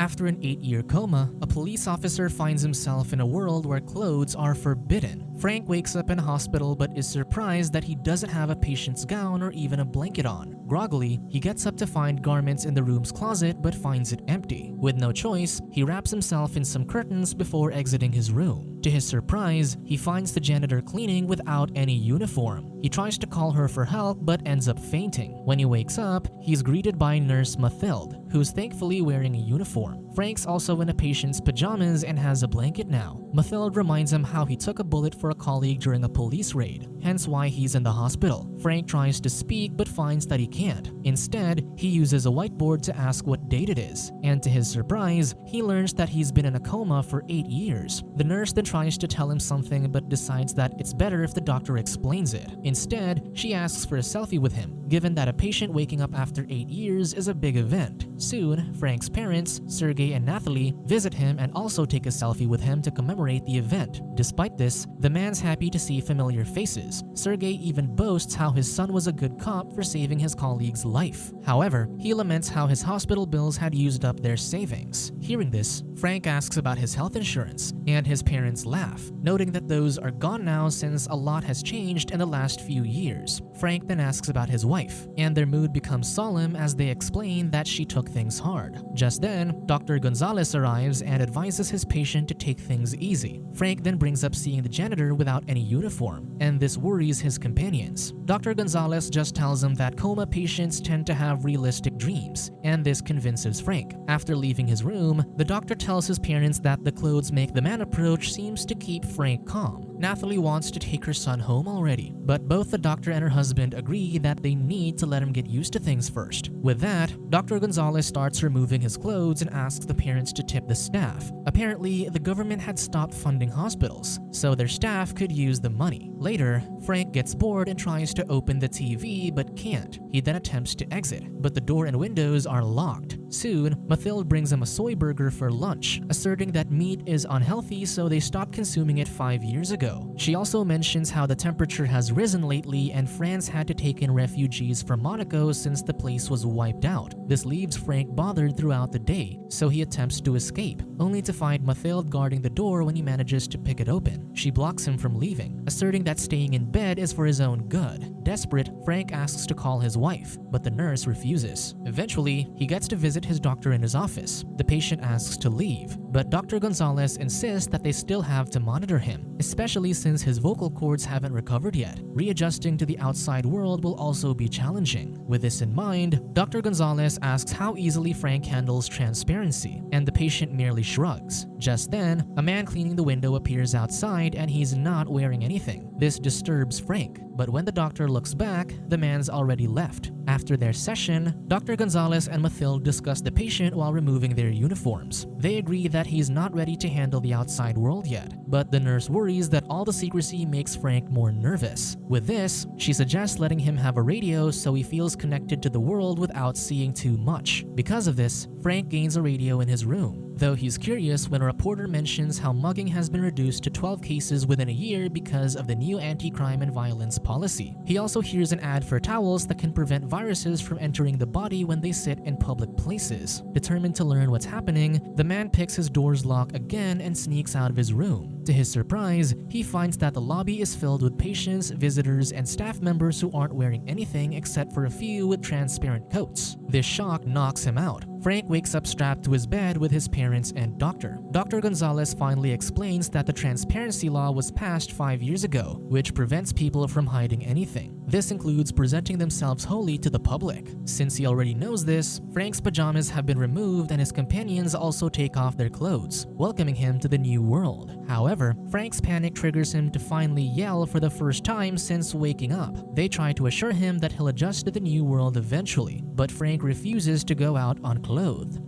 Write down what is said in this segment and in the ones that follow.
After an 8-year coma, a police officer finds himself in a world where clothes are forbidden. Frank wakes up in a hospital but is surprised that he doesn't have a patient's gown or even a blanket on. Groggily, he gets up to find garments in the room's closet but finds it empty. With no choice, he wraps himself in some curtains before exiting his room. To his surprise, he finds the janitor cleaning without any uniform. He tries to call her for help but ends up fainting. When he wakes up, he's greeted by Nurse Mathilde, who's thankfully wearing a uniform. Frank's also in a patient's pajamas and has a blanket now. Mathilde reminds him how he took a bullet for a colleague during a police raid, hence why he's in the hospital. Frank tries to speak but finds that he can't. Instead, he uses a whiteboard to ask what date it is, and to his surprise, he learns that he's been in a coma for 8 years. The nurse then tries to tell him something but decides that it's better if the doctor explains it. Instead, she asks for a selfie with him, given that a patient waking up after 8 years is a big event. Soon, Frank's parents, Sergey and Nathalie, visit him and also take a selfie with him to commemorate the event. Despite this, the man's happy to see familiar faces. Sergey even boasts how his son was a good cop for saving his colleague's life. However, he laments how his hospital bills had used up their savings. Hearing this, Frank asks about his health insurance, and his parents laugh, noting that those are gone now since a lot has changed in the last few years. Frank then asks about his wife, and their mood becomes solemn as they explain that she took things hard. Just then, Dr. Gonzalez arrives and advises his patient to take things easy. Frank then brings up seeing the janitor without any uniform, and this worries his companions. Dr. Gonzalez just tells him that coma patients tend to have realistic dreams, and this convinces Frank. After leaving his room, the doctor tells his parents that the clothes make the man approach seems to keep Frank calm. Nathalie wants to take her son home already, but both the doctor and her husband agree that they need to let him get used to things first. With that, Dr. Gonzalez starts removing his clothes and asks the parents to tip the staff. Apparently, the government had stopped funding hospitals, so their staff could use the money. Later, Frank gets bored and tries to open the TV but can't. He then attempts to exit, but the door and windows are locked. Soon, Mathilde brings him a soy burger for lunch, asserting that meat is unhealthy so they stopped consuming it 5 years ago. She also mentions how the temperature has risen lately and France had to take in refugees from Monaco since the place was wiped out. This leaves Frank bothered throughout the day, so he attempts to escape, only to find Mathilde guarding the door when he manages to pick it open. She blocks him from leaving, asserting that staying in bed is for his own good. Desperate, Frank asks to call his wife, but the nurse refuses. Eventually, he gets to visit his doctor in his office. The patient asks to leave, but Dr. Gonzalez insists that they still have to monitor him, especially since his vocal cords haven't recovered yet. Readjusting to the outside world will also be challenging. With this in mind, Dr. Gonzalez asks how easily Frank handles transparency, and the patient merely shrugs. Just then, a man cleaning the window appears outside and he's not wearing anything. This disturbs Frank, but when the doctor looks back, the man's already left. After their session, Dr. Gonzalez and Mathilde discuss the patient while removing their uniforms. They agree that he's not ready to handle the outside world yet, but the nurse worries that all the secrecy makes Frank more nervous. With this, she suggests letting him have a radio so he feels connected to the world without seeing too much. Because of this, Frank gains a radio in his room, though he's curious when a reporter mentions how mugging has been reduced to 12 cases within a year because of the new anti-crime and violence policy. He also hears an ad for towels that can prevent viruses from entering the body when they sit in public places. Determined to learn what's happening, the man picks his door's lock again and sneaks out of his room. To his surprise, he finds that the lobby is filled with patients, visitors, and staff members who aren't wearing anything except for a few with transparent coats. This shock knocks him out. Frank wakes up strapped to his bed with his parents and doctor. Dr. Gonzalez finally explains that the transparency law was passed 5 years ago, which prevents people from hiding anything. This includes presenting themselves wholly to the public. Since he already knows this, Frank's pajamas have been removed and his companions also take off their clothes, welcoming him to the new world. However, Frank's panic triggers him to finally yell for the first time since waking up. They try to assure him that he'll adjust to the new world eventually, but Frank refuses to go out unclothed.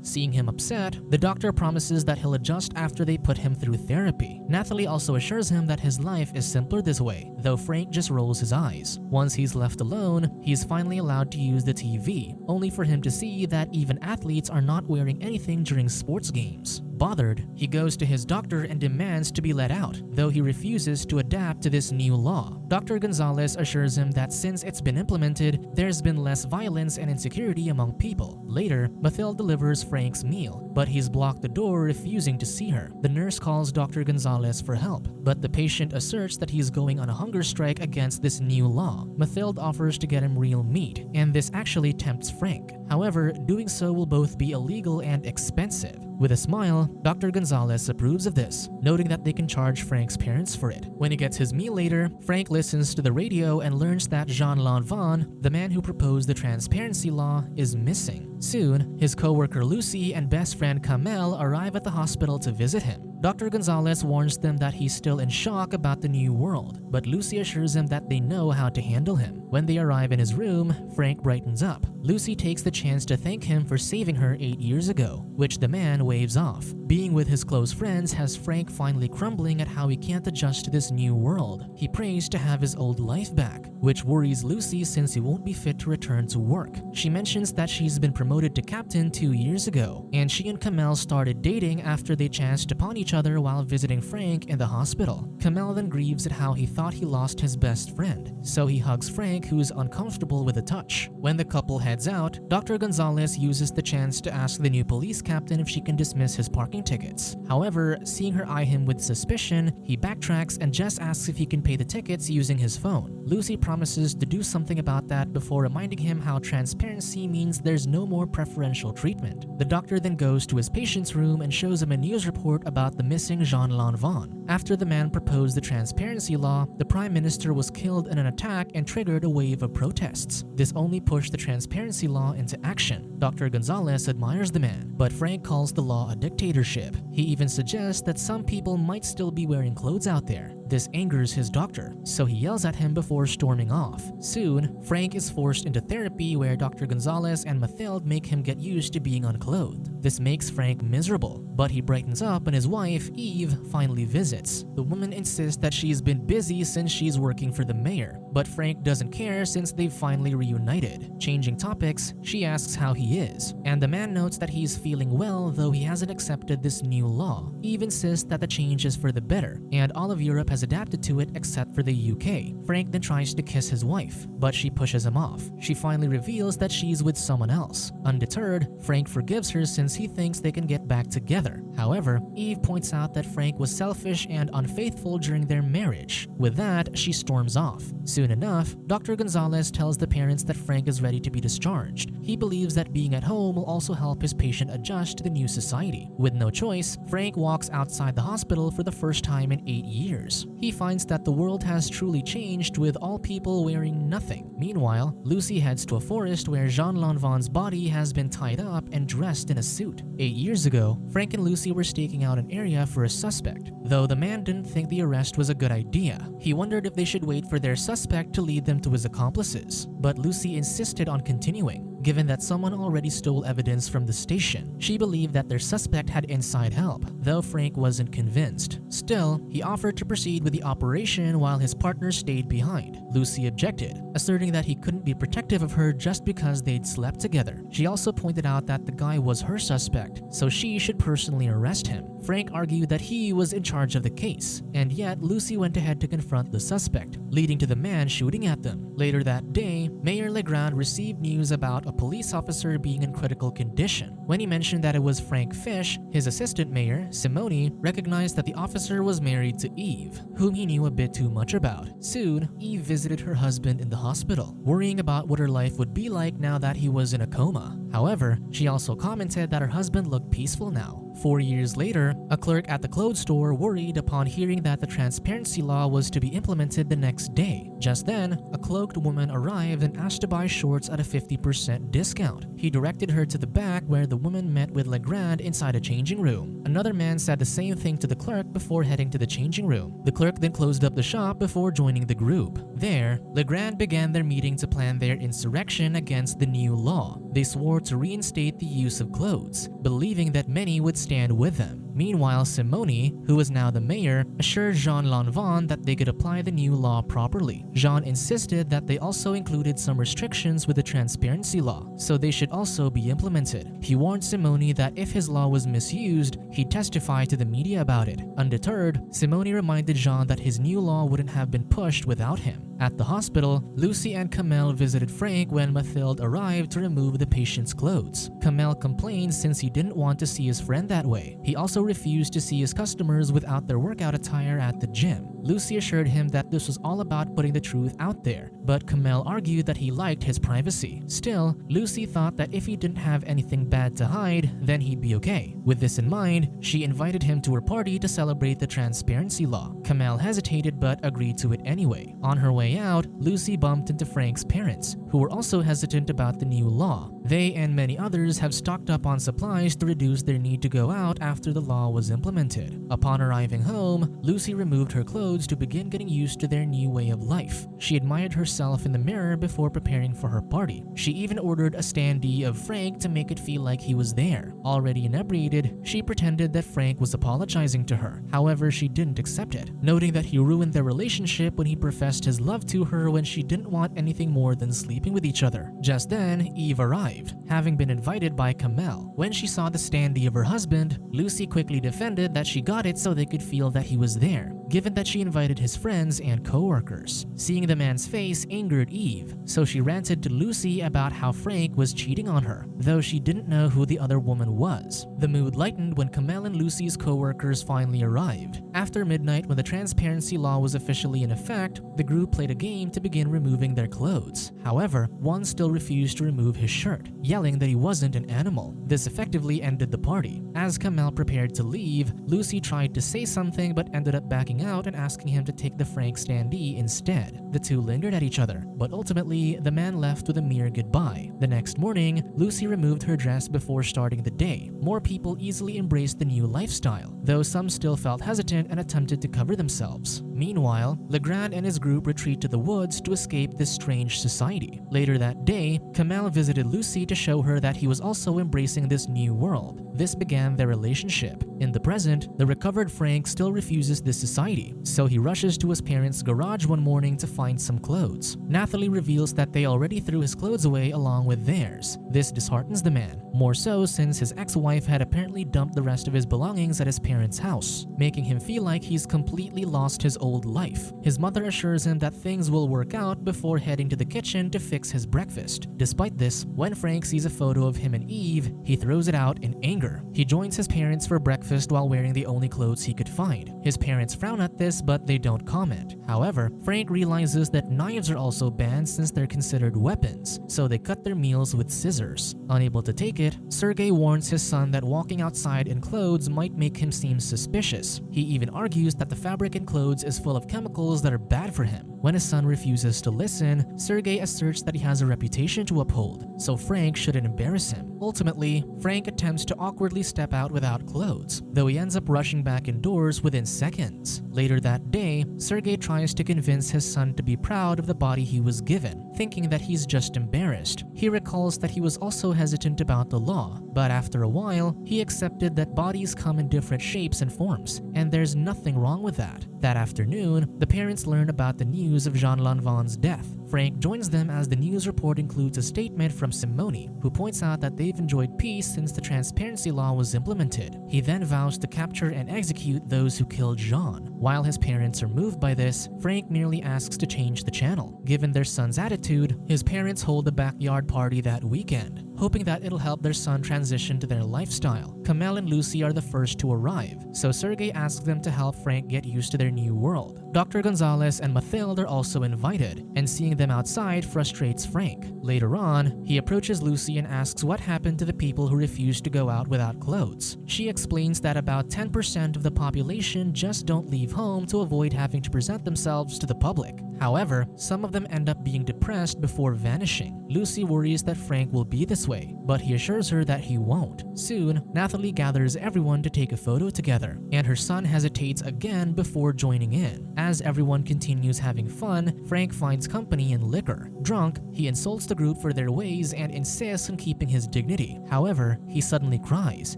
Seeing him upset, the doctor promises that he'll adjust after they put him through therapy. Nathalie also assures him that his life is simpler this way, though Frank just rolls his eyes. Once he's left alone, he's finally allowed to use the TV, only for him to see that even athletes are not wearing anything during sports games. Bothered, he goes to his doctor and demands to be let out, though he refuses to adapt to this new law. Dr. Gonzalez assures him that since it's been implemented, there's been less violence and insecurity among people. Later, Mathilde delivers Frank's meal, but he's blocked the door, refusing to see her. The nurse calls Dr. Gonzalez for help, but the patient asserts that he's going on a hunger strike against this new law. Mathilde offers to get him real meat, and this actually tempts Frank. However, doing so will both be illegal and expensive. With a smile, Dr. Gonzalez approves of this, noting that they can charge Frank's parents for it. When he gets his meal later, Frank listens to the radio and learns that Jean Lanvin, the man who proposed the transparency law, is missing. Soon, his co-worker Lucy and best friend Kamel arrive at the hospital to visit him. Dr. Gonzalez warns them that he's still in shock about the new world, but Lucy assures him that they know how to handle him. When they arrive in his room, Frank brightens up. Lucy takes the chance to thank him for saving her 8 years ago, which the man waves off. Being with his close friends has Frank finally crumbling at how he can't adjust to this new world. He prays to have his old life back, which worries Lucy since he won't be fit to return to work. She mentions that she's been promoted to captain 2 years ago, and she and Kamel started dating after they chanced upon each other while visiting Frank in the hospital. Kamel then grieves at how he thought he lost his best friend, so he hugs Frank, who's uncomfortable with the touch. When the couple heads out, Dr. Gonzalez uses the chance to ask the new police captain if she can dismiss his parking tickets. However, seeing her eye him with suspicion, he backtracks and just asks if he can pay the tickets using his phone. Lucy promises to do something about that before reminding him how transparency means there's no more preferential treatment. The doctor then goes to his patient's room and shows him a news report about the missing Jean Lanvin. After the man proposed the transparency law, the prime minister was killed in an attack and triggered a wave of protests. This only pushed the transparency law into action. Dr. Gonzalez admires the man, but Frank calls the law a dictatorship. He even suggests that some people might still be wearing clothes out there. This angers his doctor, so he yells at him before storming off. Soon, Frank is forced into therapy where Dr. Gonzalez and Mathilde make him get used to being unclothed. This makes Frank miserable, but he brightens up when his wife, Eve, finally visits. The woman insists that she's been busy since she's working for the mayor, but Frank doesn't care since they've finally reunited. Changing topics, she asks how he is, and the man notes that he's feeling well though he hasn't accepted this new law. Eve insists that the change is for the better, and all of Europe has adapted to it except for the UK. Frank then tries to kiss his wife, but she pushes him off. She finally reveals that she's with someone else. Undeterred, Frank forgives her since he thinks they can get back together. However, Eve points out that Frank was selfish and unfaithful during their marriage. With that, she storms off. Soon enough, Dr. Gonzalez tells the parents that Frank is ready to be discharged. He believes that being at home will also help his patient adjust to the new society. With no choice, Frank walks outside the hospital for the first time in 8 years. He finds that the world has truly changed, with all people wearing nothing. Meanwhile, Lucy heads to a forest where Jean Lanvin's body has been tied up and dressed in a suit. 8 years ago, Frank and Lucy were staking out an area for a suspect, though the man didn't think the arrest was a good idea. He wondered if they should wait for their suspect to lead them to his accomplices, but Lucy insisted on continuing. Given that someone already stole evidence from the station, she believed that their suspect had inside help, though Frank wasn't convinced. Still, he offered to proceed with the operation while his partner stayed behind. Lucy objected, asserting that he couldn't be protective of her just because they'd slept together. She also pointed out that the guy was her suspect, so she should personally arrest him. Frank argued that he was in charge of the case, and yet Lucy went ahead to confront the suspect, leading to the man shooting at them. Later that day, Mayor Legrand received news about a police officer being in critical condition. When he mentioned that it was Frank Fish, his assistant mayor, Simone, recognized that the officer was married to Eve, whom he knew a bit too much about. Soon, Eve visited her husband in the hospital, worrying about what her life would be like now that he was in a coma. However, she also commented that her husband looked peaceful now. 4 years later, a clerk at the clothes store worried upon hearing that the transparency law was to be implemented the next day. Just then, a cloaked woman arrived and asked to buy shorts at a 50% discount. He directed her to the back where the woman met with Legrand inside a changing room. Another man said the same thing to the clerk before heading to the changing room. The clerk then closed up the shop before joining the group. There, Legrand began their meeting to plan their insurrection against the new law. They swore to reinstate the use of clothes, believing that many would stand with them. Meanwhile, Simone, who was now the mayor, assured Jean Lanvin that they could apply the new law properly. Jean insisted that they also included some restrictions with the transparency law, so they should also be implemented. He warned Simone that if his law was misused, he'd testify to the media about it. Undeterred, Simone reminded Jean that his new law wouldn't have been pushed without him. At the hospital, Lucy and Kamel visited Frank when Mathilde arrived to remove the patient's clothes. Kamel complained since he didn't want to see his friend that way. He also refused to see his customers without their workout attire at the gym. Lucy assured him that this was all about putting the truth out there, but Kamel argued that he liked his privacy. Still, Lucy thought that if he didn't have anything bad to hide, then he'd be okay. With this in mind, she invited him to her party to celebrate the transparency law. Kamel hesitated but agreed to it anyway. On her way out, Lucy bumped into Frank's parents, who were also hesitant about the new law. They and many others have stocked up on supplies to reduce their need to go out after the law was implemented. Upon arriving home, Lucy removed her clothes to begin getting used to their new way of life. She admired herself in the mirror before preparing for her party. She even ordered a standee of Frank to make it feel like he was there. Already inebriated, she pretended that Frank was apologizing to her. However, she didn't accept it, noting that he ruined their relationship when he professed his love to her when she didn't want anything more than sleeping with each other. Just then, Eve arrived, having been invited by Kamel. When she saw the standee of her husband, Lucy quickly defended that she got it so they could feel that he was there, given that she invited his friends and co-workers. Seeing the man's face angered Eve, so she ranted to Lucy about how Frank was cheating on her, though she didn't know who the other woman was. The mood lightened when Kamel and Lucy's co-workers finally arrived. After midnight, when the transparency law was officially in effect, the group played a game to begin removing their clothes. However, one still refused to remove his shirt, yelling that he wasn't an animal. This effectively ended the party. As Kamel prepared to leave, Lucy tried to say something but ended up backing out and asking him to take the Frank standee instead. The two lingered at each other, but ultimately the man left with a mere goodbye. The next morning, Lucy removed her dress before starting the day. More people easily embraced the new lifestyle, though some still felt hesitant and attempted to cover themselves. Meanwhile, Legrand and his group retreat to the woods to escape this strange society. Later that day, Kamel visited Lucy to show her that he was also embracing this new world. This began their relationship. In the present, the recovered Frank still refuses this society, so he rushes to his parents' garage one morning to find some clothes. Nathalie reveals that they already threw his clothes away along with theirs. This disheartens the man, more so since his ex-wife had apparently dumped the rest of his belongings at his parents' house, making him feel like he's completely lost his old life. His mother assures him that things will work out before heading to the kitchen to fix his breakfast. Despite this, when Frank sees a photo of him and Eve, he throws it out in anger. He joins his parents for breakfast while wearing the only clothes he could find. His parents frown at this, but they don't comment. However, Frank realizes that knives are also banned since they're considered weapons, so they cut their meals with scissors. Unable to take it, Sergei warns his son that walking outside in clothes might make him seem suspicious. He even argues that the fabric in clothes is full of chemicals that are bad for him. When his son refuses to listen, Sergei asserts that he has a reputation to uphold, so Frank shouldn't embarrass him. Ultimately, Frank attempts to awkwardly step out without clothes, though he ends up rushing back indoors within seconds. Later that day, Sergei tries to convince his son to be proud of the body he was given, thinking that he's just embarrassed. He recalls that he was also hesitant about the law, but after a while, he accepted that bodies come in different shapes and forms, and there's nothing wrong with that. That afternoon, the parents learn about the news of Jean Lanvin's death. Frank joins them as the news report includes a statement from Simone, who points out that they've enjoyed peace since the transparency law was implemented. He then vows to capture and execute those who killed Jean. While his parents are moved by this, Frank merely asks to change the channel. Given their son's attitude, his parents hold a backyard party that weekend, hoping that it'll help their son transition to their lifestyle. Kamel and Lucy are the first to arrive, so Sergei asks them to help Frank get used to their new world. Dr. Gonzalez and Mathilde are also invited, and seeing them outside frustrates Frank. Later on, he approaches Lucy and asks what happened to the people who refused to go out without clothes. She explains that about 10% of the population just don't leave home to avoid having to present themselves to the public. However, some of them end up being depressed before vanishing. Lucy worries that Frank will be this way, but he assures her that he won't. Soon, Nathalie gathers everyone to take a photo together, and her son hesitates again before joining in. As everyone continues having fun, Frank finds company in liquor. Drunk, he insults the group for their ways and insists on keeping his dignity. However, he suddenly cries,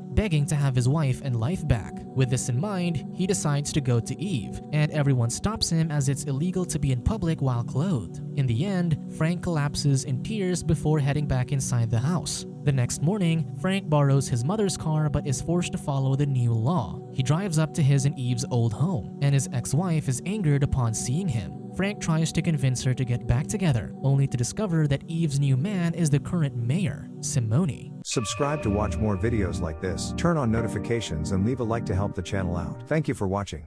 begging to have his wife and life back. With this in mind, he decides to go to Eve, and everyone stops him as it's illegal to be in public while clothed. In the end, Frank collapses in tears before heading back inside the house. The next morning, Frank borrows his mother's car but is forced to follow the new law. He drives up to his and Eve's old home, and his ex-wife is angered upon seeing him. Frank tries to convince her to get back together, only to discover that Eve's new man is the current mayor, Simone. Subscribe to watch more videos like this, turn on notifications and leave a like to help the channel out. Thank you for watching.